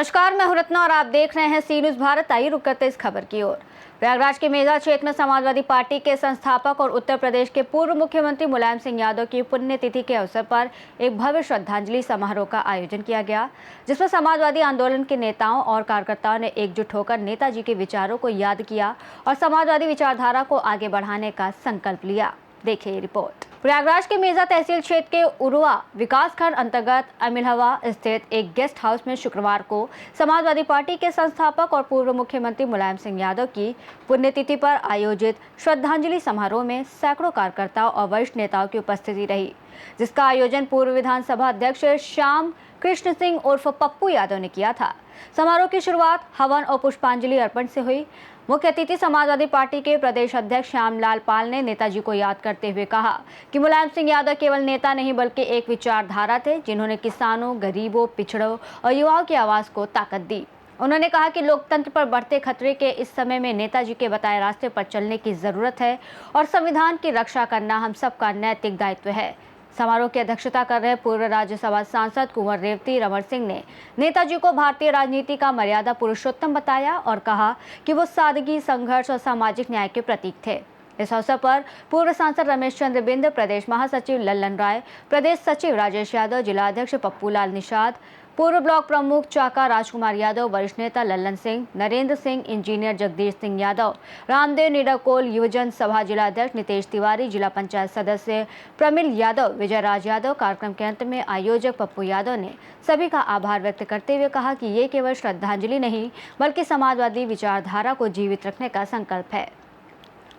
नमस्कार, मैं हूं रत्ना और आप देख रहे हैं सी न्यूज़ भारत। आइए रुक करते इस खबर की ओर। प्रयागराज के मेजा क्षेत्र में समाजवादी पार्टी के संस्थापक और उत्तर प्रदेश के पूर्व मुख्यमंत्री मुलायम सिंह यादव की पुण्यतिथि के अवसर पर एक भव्य श्रद्धांजलि समारोह का आयोजन किया गया, जिसमें समाजवादी आंदोलन के नेताओं और कार्यकर्ताओं ने एकजुट होकर नेताजी के विचारों को याद किया और समाजवादी विचारधारा को आगे बढ़ाने का संकल्प लिया। देखिए रिपोर्ट। प्रयागराज के मेजा तहसील क्षेत्र के उरुआ विकास खंड अंतर्गत अमिलहवा स्थित एक गेस्ट हाउस में शुक्रवार को समाजवादी पार्टी के संस्थापक और पूर्व मुख्यमंत्री मुलायम सिंह यादव की पुण्यतिथि पर आयोजित श्रद्धांजलि समारोह में सैकड़ों कार्यकर्ताओं और वरिष्ठ नेताओं की उपस्थिति रही, जिसका आयोजन पूर्व विधानसभा अध्यक्ष श्याम कृष्ण सिंह उर्फ पप्पू यादव ने किया था। समारोह की शुरुआत हवन और पुष्पांजलि अर्पण से हुई। मुख्य अतिथि समाजवादी पार्टी के प्रदेश अध्यक्ष श्यामलाल पाल ने नेताजी को याद करते हुए कहा कि मुलायम सिंह यादव केवल नेता नहीं बल्कि एक विचारधारा थे, जिन्होंने किसानों, गरीबों, पिछड़ों और युवाओं की आवाज को ताकत दी। उन्होंने कहा कि लोकतंत्र पर बढ़ते खतरे के इस समय में नेताजी के बताए रास्ते पर चलने की जरूरत है और संविधान की रक्षा करना हम सबका नैतिक दायित्व है। समारोह की अध्यक्षता कर रहे पूर्व राज्यसभा सांसद कुंवर रेवती रमन सिंह ने नेताजी को भारतीय राजनीति का मर्यादा पुरुषोत्तम बताया और कहा कि वो सादगी, संघर्ष और सामाजिक न्याय के प्रतीक थे। इस अवसर पर पूर्व सांसद रमेश चंद्र बिंद, प्रदेश महासचिव लल्लन राय, प्रदेश सचिव राजेश यादव, जिला अध्यक्ष पप्पू लाल निषाद, पूर्व ब्लॉक प्रमुख चाका राजकुमार यादव, वरिष्ठ नेता लल्लन सिंह, नरेंद्र सिंह, इंजीनियर जगदीश सिंह यादव, रामदेव निडाकोल, युवजन सभा जिला अध्यक्ष नितेश तिवारी, जिला पंचायत सदस्य प्रमिल यादव, विजय राज यादव। कार्यक्रम के अंत में आयोजक पप्पू यादव ने सभी का आभार व्यक्त करते हुए कहा कि ये केवल श्रद्धांजलि नहीं बल्कि समाजवादी विचारधारा को जीवित रखने का संकल्प है।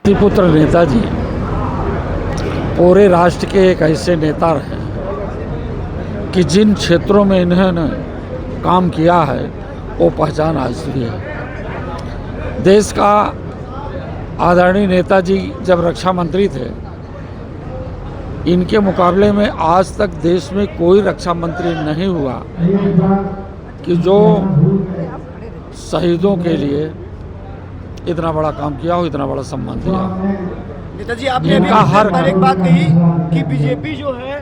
पुत्र नेताजी पूरे राष्ट्र के एक ऐसे नेता रहे कि जिन क्षेत्रों में इन्होंने काम किया है वो पहचान आज भी है। देश का आदरणीय नेताजी जब रक्षा मंत्री थे, इनके मुकाबले में आज तक देश में कोई रक्षा मंत्री नहीं हुआ कि जो शहीदों के लिए इतना बड़ा काम किया हो, इतना बड़ा सम्मान दिया। नेताजी, आपने अभी एक बात कही कि बीजेपी जो है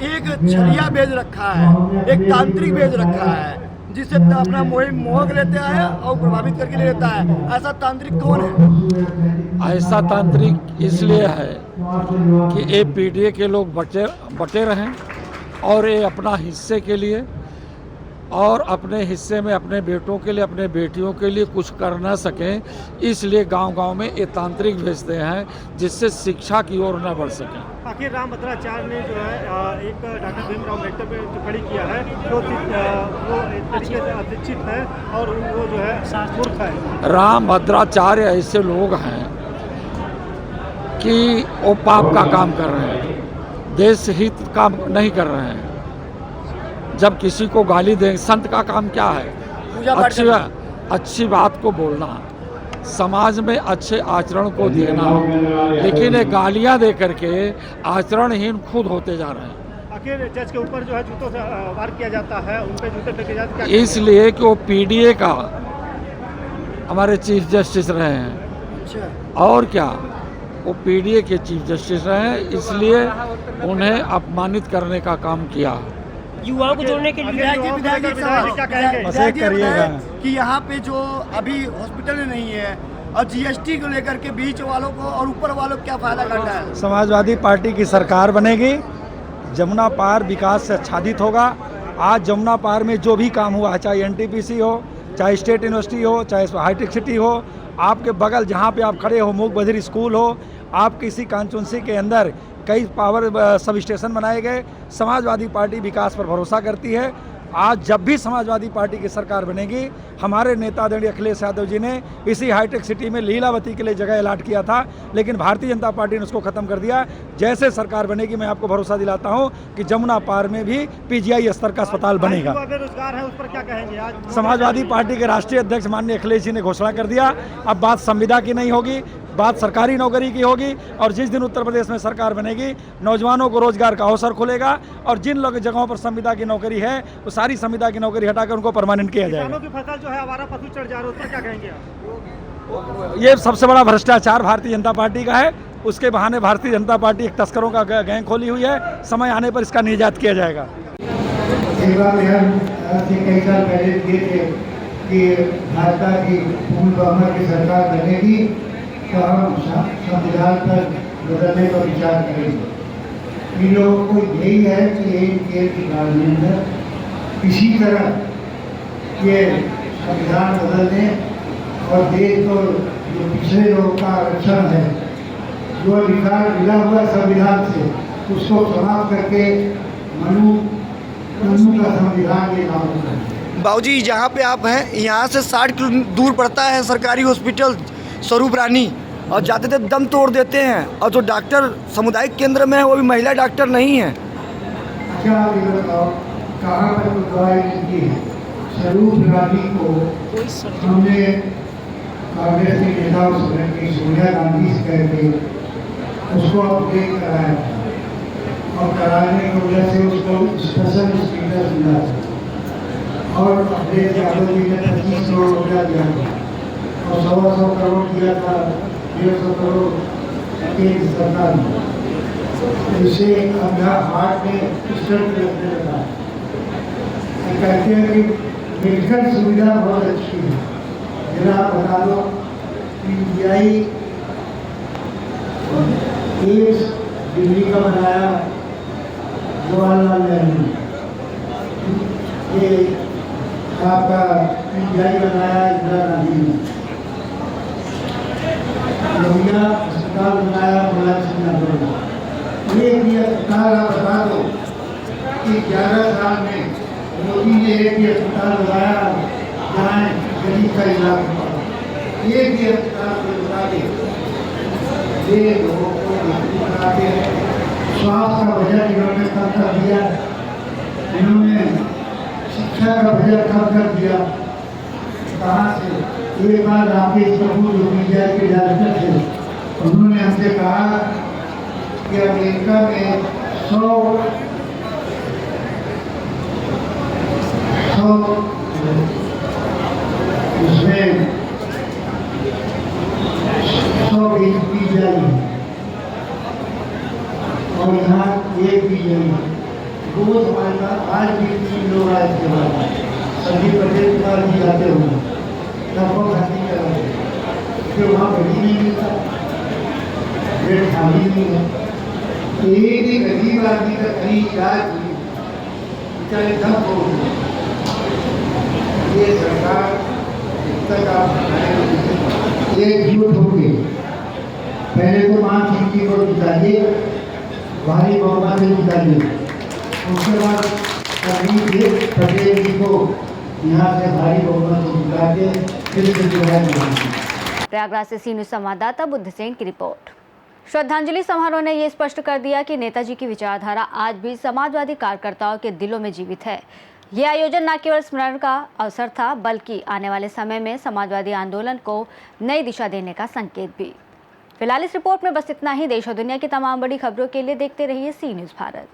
एक छलिया बेच रखा है, एक तांत्रिक बेच रखा है, जिससे अपना मोहक लेता है और प्रभावित करके ले लेता है। ऐसा तांत्रिक कौन है? ऐसा तांत्रिक इसलिए है कि ये पीडीए के लोग बटे रहें और ये अपना हिस्से के लिए और अपने हिस्से में अपने बेटों के लिए, अपने बेटियों के लिए कुछ कर न सकें, इसलिए गांव-गांव में ये तांत्रिक भेजते हैं जिससे शिक्षा की ओर न बढ़ सकें। आखिर रामभद्राचार्य ने जो है एक डॉक्टर भीमराव अम्बेडकर पे जो खड़ी किया है वो एक तरीके से अशिक्षित है और वो जो है मूर्ख है। रामभद्राचार्य ऐसे लोग हैं कि वो पाप का काम कर रहे हैं, देश हित का नहीं कर रहे हैं। जब किसी को गाली दें, संत का काम क्या है? अच्छी बात को बोलना, समाज में अच्छे आचरण को देना, लेकिन ये गालियां दे करके आचरणहीन खुद होते जा रहे हैं। आखिर जज के ऊपर जो है जूतों से वार किया जाता है, उन पे जूते फेंके जाते हैं, इसलिए कि वो पीडीए का हमारे चीफ जस्टिस रहे हैं। और क्या, वो पीडीए के चीफ जस्टिस रहे हैं, इसलिए उन्हें अपमानित करने का काम किया। युवाओं को जोड़ने के लिए क्या कहेंगे कि यहाँ पे जो अभी हॉस्पिटल नहीं है और जीएसटी को लेकर के बीच वालों को और ऊपर वालों को क्या फायदा करना है? समाजवादी पार्टी की सरकार बनेगी, जमुना पार विकास से आच्छादित होगा। आज जमुना पार में जो भी काम हुआ, चाहे एनटीपीसी हो, चाहे स्टेट यूनिवर्सिटी हो, चाहे हाईटेक सिटी हो, आपके बगल जहाँ पे आप खड़े हो मूक बधिर स्कूल हो, आप किसी कॉन्स्टिट्यूंसी के अंदर कई पावर सब स्टेशन बनाए गए। समाजवादी पार्टी विकास पर भरोसा करती है। आज जब भी समाजवादी पार्टी की सरकार बनेगी, हमारे नेता आदरणीय अखिलेश यादव जी ने इसी हाईटेक सिटी में लीलावती के लिए जगह अलॉट किया था, लेकिन भारतीय जनता पार्टी ने उसको खत्म कर दिया। जैसे सरकार बनेगी, मैं आपको भरोसा दिलाता हूं कि जमुना पार में भी पीजीआई स्तर का अस्पताल बनेगा। बेरोजगार है, उस पर क्या कहेंगे? आज समाजवादी पार्टी के राष्ट्रीय अध्यक्ष माननीय अखिलेश जी ने घोषणा कर दिया, अब बात संविदा की नहीं होगी, बात सरकारी नौकरी की होगी। और जिस दिन उत्तर प्रदेश में सरकार बनेगी, नौजवानों को रोजगार का अवसर खुलेगा और जिन लोग जगहों पर संविदा की नौकरी है, वो सारी संविदा की नौकरी हटाकर उनको परमानेंट किया जाएगा। किसानों की फसल जो है आवारा पशु चढ़ जा रहा है, उस पर क्या कहेंगे आप? ये सबसे बड़ा भ्रष्टाचार भारतीय जनता पार्टी का है। उसके बहाने भारतीय जनता पार्टी एक तस्करों का गैंग खोली हुई है। समय आने पर इसका निजात किया जाएगा। सेवा में हम आज से कई साल पहले दिए थे कि भाजपा की पूर्ण बहुमत की सरकार बनेगी तो हम संविधान पर बदलने का विचार करेंगे। इन लोगों को यही है कि एक केंद्र पार्लियामेंट में इसी तरह ये संविधान बदल दें और देश को जो पिछड़े लोगों का आरक्षण है, जो अधिकार मिला हुआ संविधान से, उसको समाप्त करके मनु का संविधान के नाम पर। बाबूजी जहाँ पे आप हैं यहाँ से 60 किलो दूर पड़ता है सरकारी हॉस्पिटल स्वरूप रानी, और जाते थे दम तोड़ देते हैं, और जो डॉक्टर सामुदायिक केंद्र में है वो भी महिला डॉक्टर नहीं है। अच्छा आप ये बताओ कहाँ पर कोई दवाई मिलती है? स्वरूप रानी को हमने कांग्रेस के नेताओं से सोनिया गांधी से कहते उसको अपडेट कराया और कराने की वजह से उसको स्पेशल स्टेटस मिला और अखिलेश यादव जी ने 25 करोड़ रुपया दिया और 100 करोड़ दिया था, 150 करोड़ केंद्र सरकार ने। इससे अपना हार्ट में स्टंट लगने लगा। कहते हैं कि मेडिकल सुविधा बहुत अच्छी है। जरा आप बता दो इंडियाई एम्स दिल्ली का बनाया जवाहरलाल नेहरू, ये आपका इंडियाई बनाया इंदिरा गांधी ने, लोहिया अस्पताल बनाया मुलायम सिंह यादव ने। ये भी अस्पताल आप बता दो कि 11 साल में मोदी ने एक भी अस्पताल बनाया जहाँ गरीब का इलाज हुआ। एक भी अस्पताल को बता दे, ये लोगों को बनाते हैं। स्वास्थ्य का बजट इन्होंने कम कर दिया, इन्होंने शिक्षा का बजट कम कर दिया। कहाँ से? एक बार राकेश कपूर जो पीजीआई के डायरेक्टर थे, उन्होंने हमसे कहा कि अमेरिका में 100 उसमें 100 पीजीआई है और यहाँ एक पीजीआई है। रोज हमारे पास आज भी 3 लोग आए थे, संदीप पटेल के पास भी जाते होंगे, लगभग भर्ती कराते, फिर वहाँ बेटी नहीं मिलता, बेड खाली नहीं है। एक ही गरीब आदमी का कहीं इलाज बेचारे दम हो गए। ये सरकार तक आप एकजुट होंगे, पहले तो मान सिंह जी को जिताइए, भारी बहुमत से जिताइए, उसके बाद पटेल जी को यहाँ से भारी बहुमत से जिता के फिर से जो है। प्रयागराज से सी न्यूज़ संवाददाता बुद्ध सेन की रिपोर्ट। श्रद्धांजलि समारोह ने ये स्पष्ट कर दिया कि नेताजी की विचारधारा आज भी समाजवादी कार्यकर्ताओं के दिलों में जीवित है। ये आयोजन न केवल स्मरण का अवसर था, बल्कि आने वाले समय में समाजवादी आंदोलन को नई दिशा देने का संकेत भी। फिलहाल इस रिपोर्ट में बस इतना ही। देश और दुनिया की तमाम बड़ी खबरों के लिए देखते रहिए सी न्यूज़ भारत।